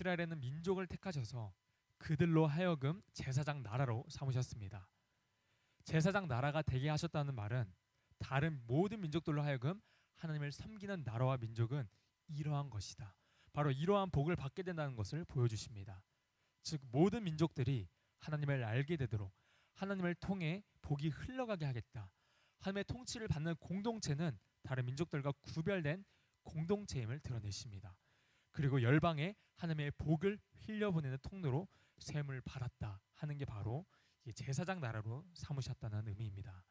이스라엘에는 민족을 택하셔서 그들로 하여금 제사장 나라로 삼으셨습니다. 제사장 나라가 되게 하셨다는 말은 다른 모든 민족들로 하여금 하나님을 섬기는 나라와 민족은 이러한 것이다. 바로 이러한 복을 받게 된다는 것을 보여주십니다. 즉 모든 민족들이 하나님을 알게 되도록 하나님을 통해 복이 흘러가게 하겠다. 하나님의 통치를 받는 공동체는 다른 민족들과 구별된 공동체임을 드러내십니다. 그리고 열방에 하나님의 복을 흘려보내는 통로로 셈을 받았다 하는 게 바로 제사장 나라로 삼으셨다는 의미입니다.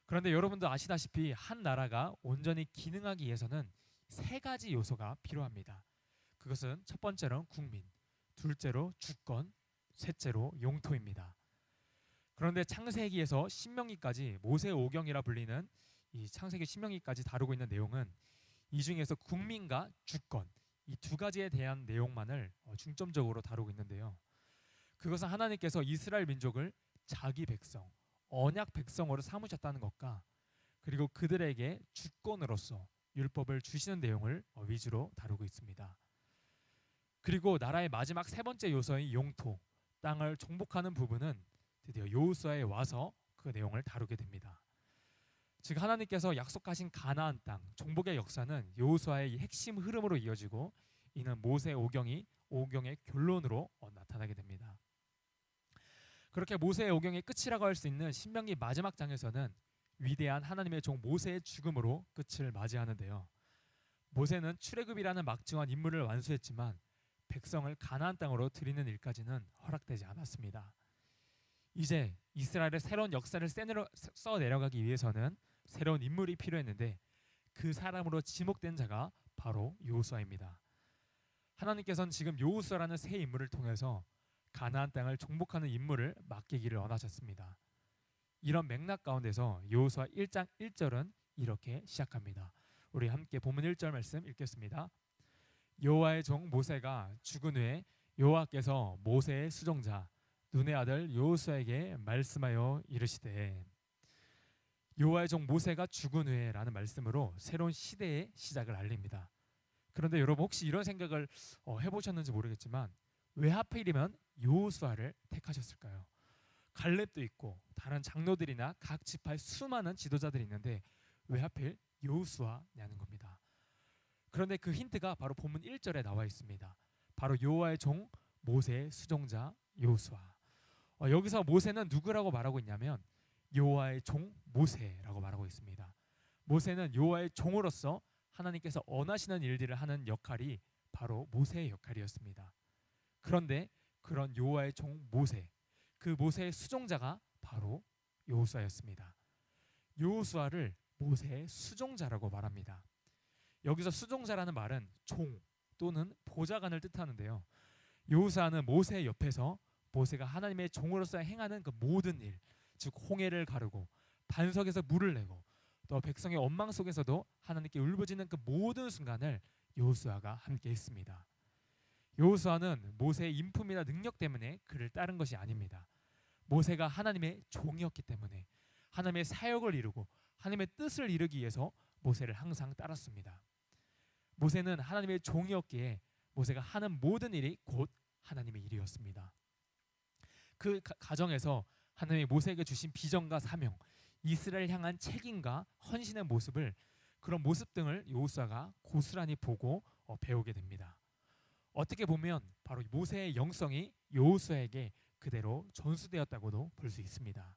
그런데 여러분도 아시다시피 한 나라가 온전히 기능하기 위해서는 세 가지 요소가 필요합니다. 그것은 첫 번째로는 국민, 둘째로 주권, 셋째로 영토입니다. 그런데 창세기에서 신명기까지 모세 오경이라 불리는 이 창세기 신명기까지 다루고 있는 내용은 이 중에서 국민과 주권 이 두 가지에 대한 내용만을 중점적으로 다루고 있는데요. 그것은 하나님께서 이스라엘 민족을 자기 백성, 언약 백성으로 삼으셨다는 것과 그리고 그들에게 주권으로서 율법을 주시는 내용을 위주로 다루고 있습니다. 그리고 나라의 마지막 세 번째 요소인 영토, 땅을 정복하는 부분은 드디어 여호수아에 와서 그 내용을 다루게 됩니다. 즉 하나님께서 약속하신 가나안 땅 정복의 역사는 여호수아의 핵심 흐름으로 이어지고 이는 모세 오경의 결론으로 나타나게 됩니다. 그렇게 모세의 오경의 끝이라고 할 수 있는 신명기 마지막 장에서는 위대한 하나님의 종 모세의 죽음으로 끝을 맞이하는데요. 모세는 출애굽이라는 막중한 임무를 완수했지만 백성을 가나안 땅으로 들이는 일까지는 허락되지 않았습니다. 이제 이스라엘의 새로운 역사를 써 내려가기 위해서는 새로운 인물이 필요했는데 그 사람으로 지목된 자가 바로 여호수아입니다. 하나님께서는 지금 여호수아라는 새 인물을 통해서 가나안 땅을 정복하는 임무를 맡기기를 원하셨습니다. 이런 맥락 가운데서 여호수아 1장 1절은 이렇게 시작합니다. 우리 함께 본문 1절 말씀 읽겠습니다. 여호와의 종 모세가 죽은 후에 여호와께서 모세의 수종자 눈의 아들 여호수아에게 말씀하여 이르시되. 여호와의 종 모세가 죽은 후에라는 말씀으로 새로운 시대의 시작을 알립니다. 그런데 여러분 혹시 이런 생각을 해보셨는지 모르겠지만 왜 하필이면 여호수아를 택하셨을까요? 갈렙도 있고 다른 장로들이나 각 지파의 수많은 지도자들이 있는데 왜 하필 여호수아냐는 겁니다. 그런데 그 힌트가 바로 본문 1절에 나와 있습니다. 바로 여호와의 종 모세의 수종자 여호수아. 여기서 모세는 누구라고 말하고 있냐면 여호와의 종 모세라고 말하고 있습니다. 모세는 여호와의 종으로서 하나님께서 원하시는 일들을 하는 역할이 바로 모세의 역할이었습니다. 그런데 그런 여호와의 종 모세, 그 모세의 수종자가 바로 여호수아였습니다. 여호수아를 모세의 수종자라고 말합니다. 여기서 수종자라는 말은 종 또는 보좌관을 뜻하는데요. 여호수아는 모세의 옆에서 모세가 하나님의 종으로서 행하는 그 모든 일, 즉 홍해를 가르고 반석에서 물을 내고 또 백성의 원망 속에서도 하나님께 울부짖는 그 모든 순간을 여호수아가 함께 했습니다. 여호수아는 모세의 인품이나 능력 때문에 그를 따른 것이 아닙니다. 모세가 하나님의 종이었기 때문에 하나님의 사역을 이루고 하나님의 뜻을 이루기 위해서 모세를 항상 따랐습니다. 모세는 하나님의 종이었기에 모세가 하는 모든 일이 곧 하나님의 일이었습니다. 그 가정에서 하나님이 모세에게 주신 비전과 사명, 이스라엘 향한 책임과 헌신의 모습을 그런 모습 등을 여호수아가 고스란히 보고 배우게 됩니다. 어떻게 보면 바로 모세의 영성이 여호수아에게 그대로 전수되었다고도 볼 수 있습니다.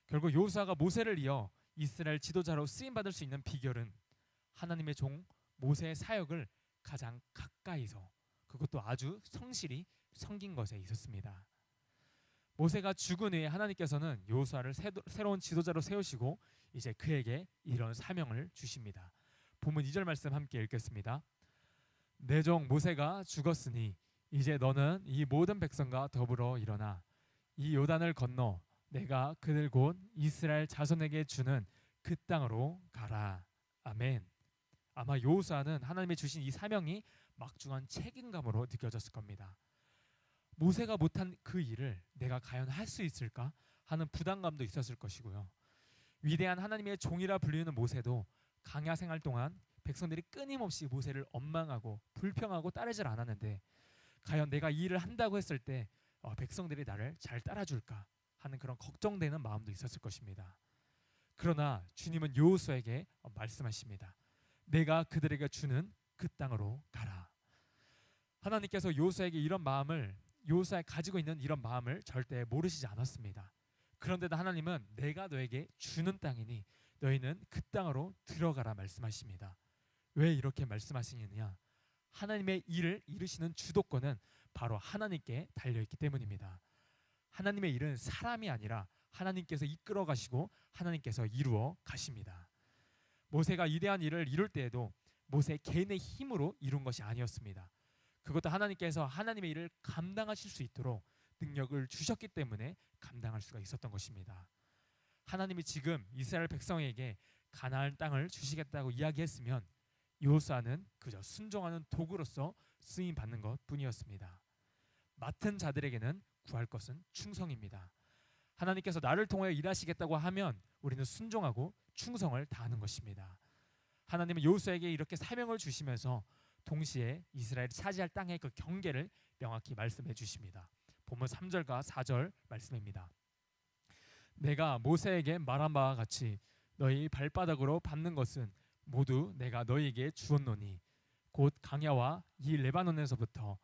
결국 여호수아가 모세를 이어 이스라엘 지도자로 쓰임받을 수 있는 비결은 하나님의 종 모세의 사역을 가장 가까이서 그것도 아주 성실히 섬긴 것에 있었습니다. 모세가 죽은 후에 하나님께서는 여호수아를 새로운 지도자로 세우시고 이제 그에게 이런 사명을 주십니다. 본문 2절 말씀 함께 읽겠습니다. 내 종 모세가 죽었으니 이제 너는 이 모든 백성과 더불어 일어나 이 요단을 건너 내가 그들 곧 이스라엘 자손에게 주는 그 땅으로 가라. 아멘. 아마 여호수아는 하나님이 주신 이 사명이 막중한 책임감으로 느껴졌을 겁니다. 모세가 못한 그 일을 내가 과연 할 수 있을까 하는 부담감도 있었을 것이고요. 위대한 하나님의 종이라 불리는 모세도 강야 생활 동안 백성들이 끊임없이 모세를 원망하고 불평하고 따르질 않았는데 과연 내가 이 일을 한다고 했을 때 백성들이 나를 잘 따라줄까 하는 그런 걱정되는 마음도 있었을 것입니다. 그러나 주님은 여호수아에게 말씀하십니다. 내가 그들에게 주는 그 땅으로 가라. 하나님께서 여호수아에게 이런 마음을, 여호수아가 가지고 있는 이런 마음을 절대 모르시지 않았습니다. 그런데도 하나님은 내가 너에게 주는 땅이니 너희는 그 땅으로 들어가라 말씀하십니다. 왜 이렇게 말씀하시느냐? 하나님의 일을 이루시는 주도권은 바로 하나님께 달려있기 때문입니다. 하나님의 일은 사람이 아니라 하나님께서 이끌어 가시고 하나님께서 이루어 가십니다. 모세가 위대한 일을 이룰 때에도 모세 개인의 힘으로 이룬 것이 아니었습니다. 그것도 하나님께서 하나님의 일을 감당하실 수 있도록 능력을 주셨기 때문에 감당할 수가 있었던 것입니다. 하나님이 지금 이스라엘 백성에게 가나안 땅을 주시겠다고 이야기했으면 여호수아는 그저 순종하는 도구로서 쓰임 받는 것뿐이었습니다. 맡은 자들에게는 구할 것은 충성입니다. 하나님께서 나를 통하여 일하시겠다고 하면 우리는 순종하고 충성을 다하는 것입니다. 하나님은 여호수아에게 이렇게 사명을 주시면서 동시에 이스라엘이 차지할 땅의 그 경계를 명확히 말씀해 주십니다. 본문 3절과 4절 말씀입니다. 내가 모세에게 말한 바와 같이 너희 발바닥으로 밟는 것은 모두 내가 너희에게 주었노니 곧 강야와 이 레바논에서부터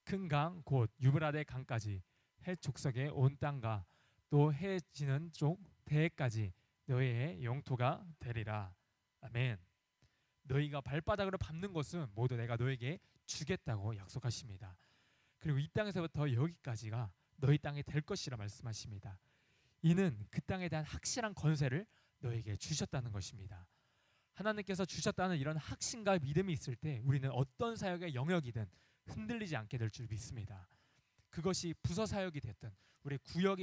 큰 강 곧 유브라데 강까지 해 족속의 온 땅과 또 해 지는 쪽 대해까지 너희의 영토가 되리라. 아멘. 너희가 발바닥으로 밟는 것은 모두 내가 너에게 주겠다고 약속하십니다. 그리고 이 땅에서부터 여기까지가 너희 땅이 될 것이라 말씀하십니다. 이는 그 땅에 대한 확실한 권세를 너에게 주셨다는 것입니다. 하나님께서 주셨다는 이런 확신과 믿음이 있을 때 우리는 어떤 사역의 영역이든 흔들리지 않게 될 줄 믿습니다. 그것이 부서 사역이 됐든 우리 구역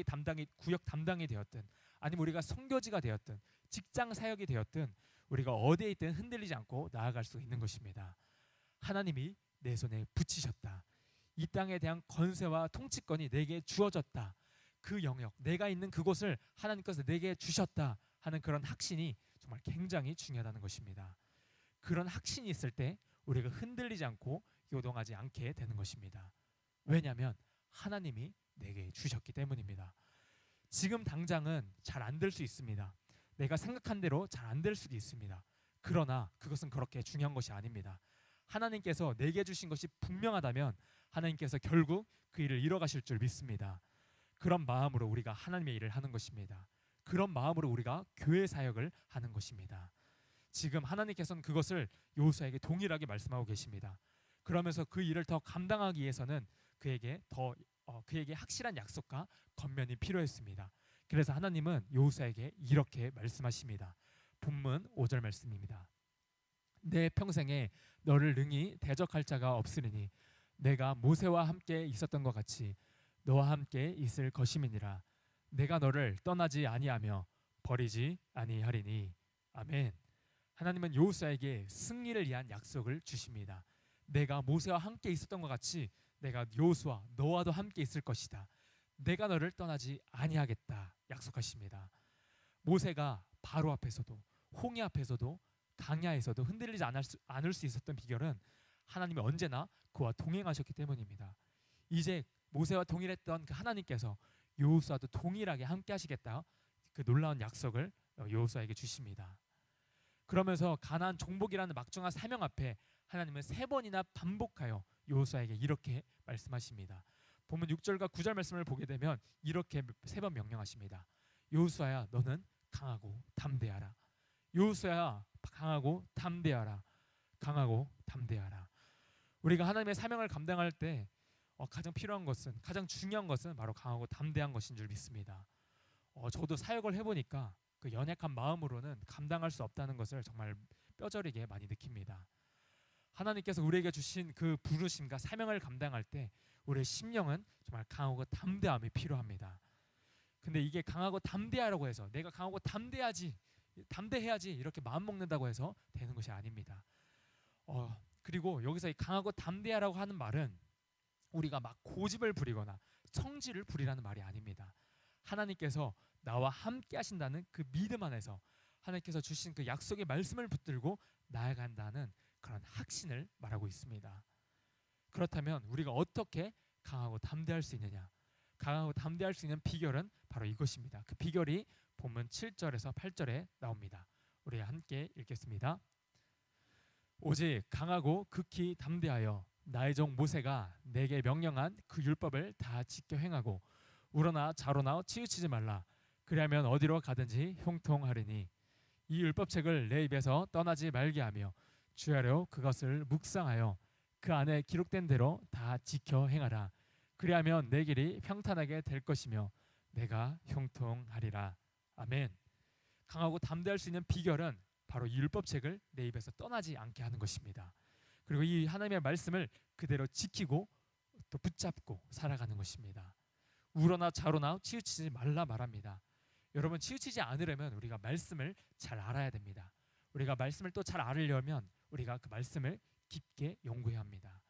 담당이 되었든 아니면 우리가 선교지가 되었든 직장 사역이 되었든 우리가 어디에 있든 흔들리지 않고 나아갈 수 있는 것입니다. 하나님이 내 손에 붙이셨다. 이 땅에 대한 권세와 통치권이 내게 주어졌다. 그 영역, 내가 있는 그곳을 하나님께서 내게 주셨다 하는 그런 확신이 정말 굉장히 중요하다는 것입니다. 그런 확신이 있을 때 우리가 흔들리지 않고 요동하지 않게 되는 것입니다. 왜냐하면 하나님이 내게 주셨기 때문입니다. 지금 당장은 잘 안 될 수 있습니다. 내가 생각한 대로 잘 안 될 수도 있습니다. 그러나 그것은 그렇게 중요한 것이 아닙니다. 하나님께서 내게 주신 것이 분명하다면 하나님께서 결국 그 일을 이뤄가실 줄 믿습니다. 그런 마음으로 우리가 하나님의 일을 하는 것입니다. 그런 마음으로 우리가 교회 사역을 하는 것입니다. 지금 하나님께서는 그것을 여호수아에게 동일하게 말씀하고 계십니다. 그러면서 그 일을 더 감당하기 위해서는 그에게 확실한 약속과 권면이 필요했습니다. 그래서 하나님은 여호수아에게 이렇게 말씀하십니다. 본문 5절 말씀입니다. 내 평생에 너를 능히 대적할 자가 없으리니 내가 모세와 함께 있었던 것 같이 너와 함께 있을 것임이니라. 내가 너를 떠나지 아니하며 버리지 아니하리니. 아멘. 하나님은 여호수아에게 승리를 위한 약속을 주십니다. 내가 모세와 함께 있었던 것 같이 내가 여호수아 너와도 함께 있을 것이다. 내가 너를 떠나지 아니하겠다 약속하십니다. 모세가 바로 앞에서도 홍해 앞에서도 강야에서도 흔들리지 않을 수 있었던 비결은 하나님이 언제나 그와 동행하셨기 때문입니다. 이제 모세와 동일했던 그 하나님께서 여호수아도 동일하게 함께 하시겠다 그 놀라운 약속을 여호수아에게 주십니다. 그러면서 가나안 정복이라는 막중한 사명 앞에 하나님은 3번이나 반복하여 여호수아에게 이렇게 말씀하십니다. 보면 6절과 9절 말씀을 보게 되면 이렇게 3번 명령하십니다. 여호수아야 너는 강하고 담대하라. 여호수아야 강하고 담대하라. 강하고 담대하라. 우리가 하나님의 사명을 감당할 때 가장 필요한 것은 가장 중요한 것은 바로 강하고 담대한 것인 줄 믿습니다. 저도 사역을 해보니까 그 연약한 마음으로는 감당할 수 없다는 것을 정말 뼈저리게 많이 느낍니다. 하나님께서 우리에게 주신 그 부르심과 사명을 감당할 때 우리의 심령은 정말 강하고 담대함이 필요합니다. 근데 이게 강하고 담대하라고 해서 내가 강하고 담대해야지 이렇게 마음 먹는다고 해서 되는 것이 아닙니다. 그리고 여기서 이 강하고 담대하라고 하는 말은 우리가 막 고집을 부리거나 성질을 부리라는 말이 아닙니다. 하나님께서 나와 함께 하신다는 그 믿음 안에서 하나님께서 주신 그 약속의 말씀을 붙들고 나아간다는 그런 확신을 말하고 있습니다. 그렇다면 우리가 어떻게 강하고 담대할 수 있느냐? 강하고 담대할 수 있는 비결은 바로 이것입니다. 그 비결이 본문 7절에서 8절에 나옵니다. 우리 함께 읽겠습니다. 오직 강하고 극히 담대하여 나의 종 모세가 내게 명령한 그 율법을 다 지켜 행하고 우러나 좌로나 치우치지 말라. 그리하면 어디로 가든지 형통하리니 이 율법책을 내 입에서 떠나지 말게 하며 주야로 그것을 묵상하여 그 안에 기록된 대로 다 지켜 행하라. 그리하면 내 길이 평탄하게 될 것이며 내가 형통하리라. 아멘. 강하고 담대할 수 있는 비결은 바로 이 율법책을 내 입에서 떠나지 않게 하는 것입니다. 그리고 이 하나님의 말씀을 그대로 지키고 또 붙잡고 살아가는 것입니다. 우러나 좌로나 치우치지 말라 말합니다. 여러분, 치우치지 않으려면 우리가 말씀을 잘 알아야 됩니다. 우리가 말씀을 또 잘 알으려면 우리가 그 말씀을 깊게 연구해야 합니다.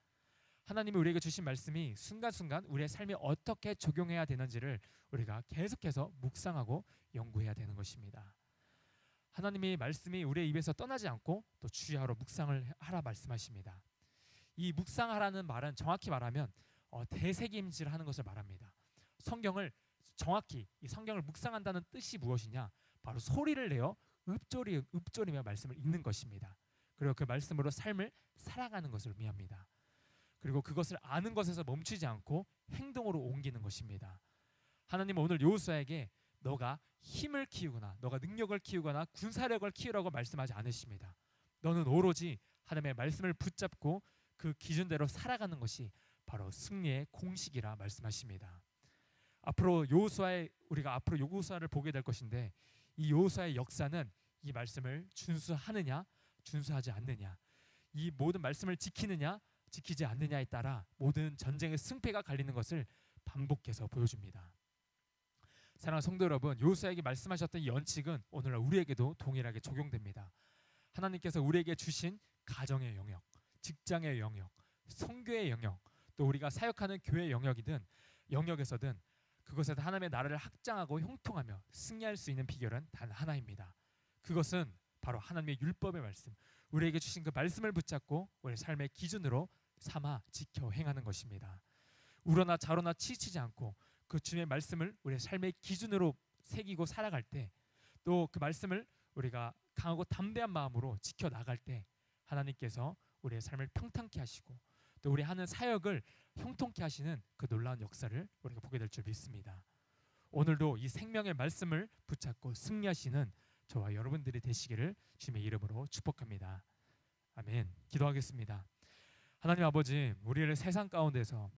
하나님이 우리에게 주신 말씀이 순간순간 우리의 삶에 어떻게 적용해야 되는지를 우리가 계속해서 묵상하고 연구해야 되는 것입니다. 하나님의 말씀이 우리의 입에서 떠나지 않고 또 주야로 묵상을 하라 말씀하십니다. 이 묵상하라는 말은 정확히 말하면 대세김질하는 것을 말합니다. 성경을 정확히 이 성경을 묵상한다는 뜻이 무엇이냐? 바로 소리를 내어 읊조리며 말씀을 읽는 것입니다. 그리고 그 말씀으로 삶을 살아가는 것을 의미합니다. 그리고 그것을 아는 것에서 멈추지 않고 행동으로 옮기는 것입니다. 하나님은 오늘 여호수아에게 너가 힘을 키우거나 너가 능력을 키우거나 군사력을 키우라고 말씀하지 않으십니다. 너는 오로지 하나님의 말씀을 붙잡고 그 기준대로 살아가는 것이 바로 승리의 공식이라 말씀하십니다. 우리가 앞으로 여호수아를 보게 될 것인데 이 여호수아의 역사는 이 말씀을 준수하느냐 준수하지 않느냐, 이 모든 말씀을 지키느냐 지키지 않느냐에 따라 모든 전쟁의 승패가 갈리는 것을 반복해서 보여줍니다. 사랑하는 성도 여러분, 여호수아에게 말씀하셨던 이 원칙은 오늘날 우리에게도 동일하게 적용됩니다. 하나님께서 우리에게 주신 가정의 영역, 직장의 영역, 선교의 영역, 또 우리가 사역하는 교회 영역에서든 그것에서 하나님의 나라를 확장하고 형통하며 승리할 수 있는 비결은 단 하나입니다. 그것은 바로 하나님의 율법의 말씀, 우리에게 주신 그 말씀을 붙잡고 우리 삶의 기준으로 삼아 지켜 행하는 것입니다. 우러나 좌로나 치치지 않고 그 주님의 말씀을 우리의 삶의 기준으로 새기고 살아갈 때, 또 그 말씀을 우리가 강하고 담대한 마음으로 지켜 나갈 때 하나님께서 우리의 삶을 평탄케 하시고 또 우리 하는 사역을 형통케 하시는 그 놀라운 역사를 우리가 보게 될 줄 믿습니다. 오늘도 이 생명의 말씀을 붙잡고 승리하시는 저와 여러분들이 되시기를 주님의 이름으로 축복합니다. 아멘. 기도하겠습니다. 하나님 아버지, 우리를 세상 가운데서